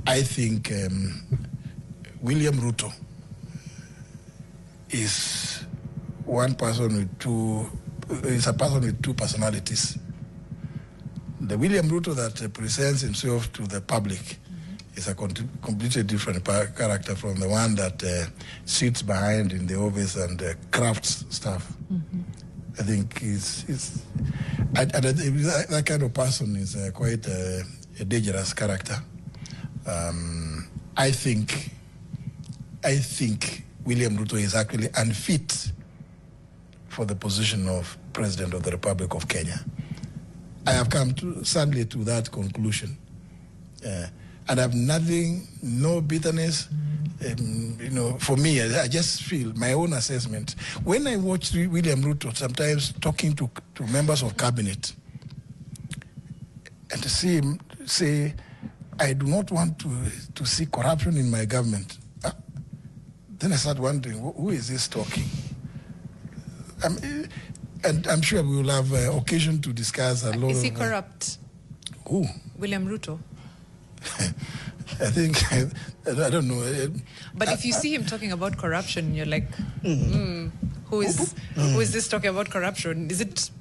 I think William Ruto is one person with is a person with two personalities. The William Ruto that presents himself to the public is a completely different character from the one that sits behind in the office and crafts stuff. I think that kind of person is quite a dangerous character. I think William Ruto is actually unfit for the position of President of the Republic of Kenya. I have come sadly to that conclusion. And I have no bitterness. For me, I just feel my own assessment. When I watch William Ruto sometimes talking to members of cabinet, and to see him say, I do not want to see corruption in my government, then I start wondering, who is this talking? And I'm sure we will have occasion to discuss a lot. Is he corrupt? Who? William Ruto. I think, I don't know. But if you see him talking about corruption, you're like, who is this talking about corruption? Is it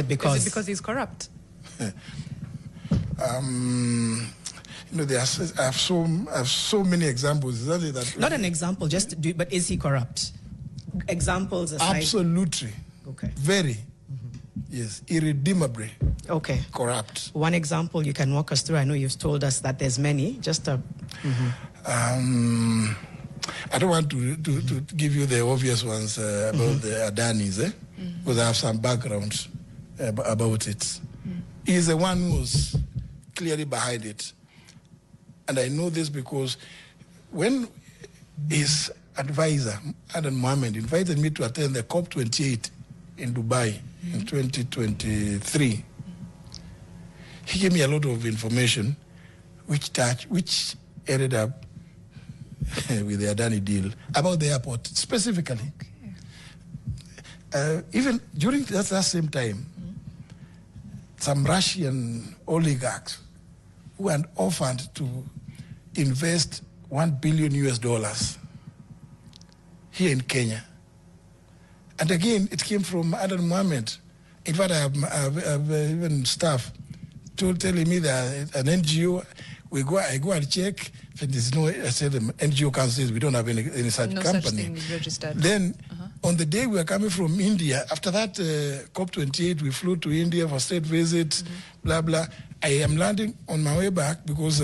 because he's corrupt? I have so many examples. Not an example, but is he corrupt? Examples aside. Absolutely. Okay. Very. Yes, irredeemably. Okay. Corrupt. One example you can walk us through. I know you've told us that there's many. Just a. I don't want to give you the obvious ones about the Adanis, because I have some background about it. He's the one who's clearly behind it, and I know this because when his advisor Adani Mohammed invited me to attend the COP28 in Dubai in 2023, he gave me a lot of information which ended up with the Adani deal about the airport specifically. Even during that same time, some Russian oligarchs who had offered to invest $1 billion here in Kenya. And again, it came from Adani Mohammed. In fact, I have even staff telling me that an NGO, I go and check, and there's no, I said the NGO council says we don't have any such company. No such thing is registered. Then, on the day we were coming from India, after that COP28, we flew to India for state visit, blah, blah. I am landing on my way back because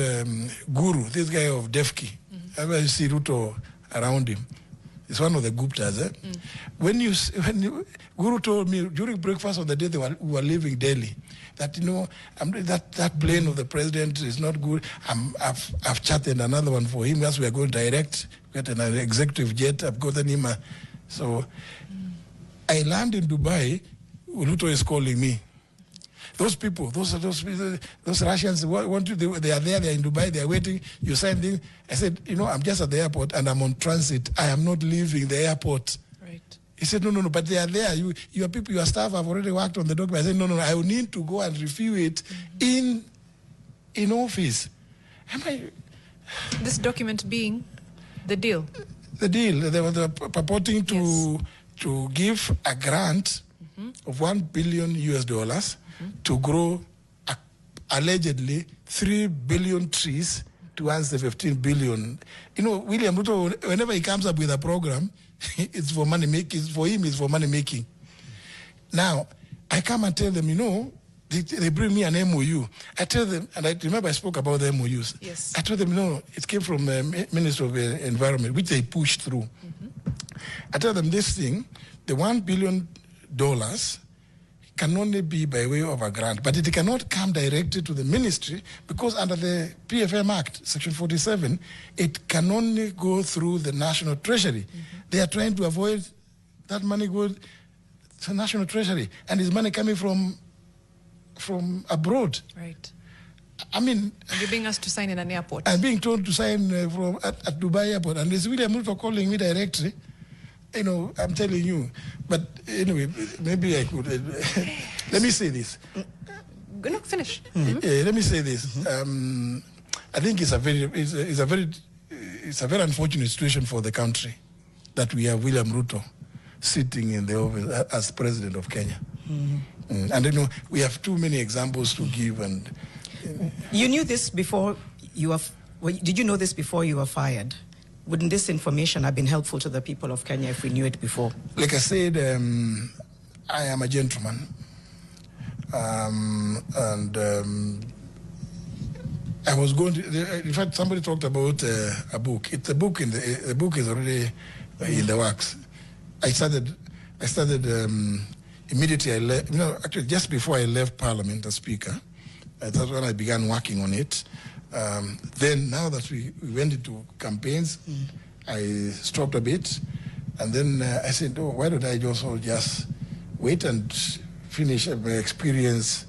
Guru, this guy of Defki, I see Ruto around him. It's one of the Guptas. When Guru told me during breakfast on the day we were leaving Delhi, that that plane of the president is not good. I've chatted another one for him. As we are going direct, get an executive jet. I've gotten him. So I land in Dubai. Ruto is calling me. Those people, those Russians want to. They are there. They are in Dubai. They are waiting. You signed in. I said, I'm just at the airport and I'm on transit. I am not leaving the airport. Right. He said, no, but they are there. Your people, your staff have already worked on the document. I said, no, I will need to go and review it in office. This document being the deal. The deal. They were purporting to give a grant of $1 billion to grow allegedly 3 billion trees to answer 15 billion. William Ruto, whenever he comes up with a program, it's for money making. For him, it's for money making. Now, I come and tell them, they bring me an MOU. I tell them, and I remember I spoke about the MOUs. Yes. I told them, it came from the Minister of Environment, which they pushed through. I tell them this thing, the $1 billion can only be by way of a grant, but it cannot come directly to the ministry because under the PFM Act, Section 47, it can only go through the National Treasury. They are trying to avoid that money going to the National Treasury, and it's money coming from abroad. Right. And you're being asked to sign in an airport. I'm being told to sign at Dubai airport, and there's William Ruto calling me directly. I'm telling you. But anyway, maybe I could. Let me say this. No, finish. Let me say this. I think it's a very unfortunate situation for the country that we have William Ruto sitting in the office as president of Kenya. And we have too many examples to give. And you knew this before you were. Did you know this before you were fired? Wouldn't this information have been helpful to the people of Kenya if we knew it before? Like I said, I am a gentleman, I was going to. In fact, somebody talked about a book. It's a book. The book is already in the works. I started immediately. I left. Actually, just before I left Parliament as Speaker, that's when I began working on it. Then, now that we went into campaigns, I stopped a bit, and then I said, "Oh, why don't I just wait and finish my experience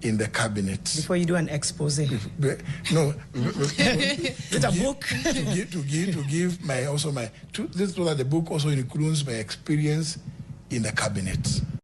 in the cabinet before you do an expose?" No, it's a book to give my so that the book also includes my experience in the cabinet.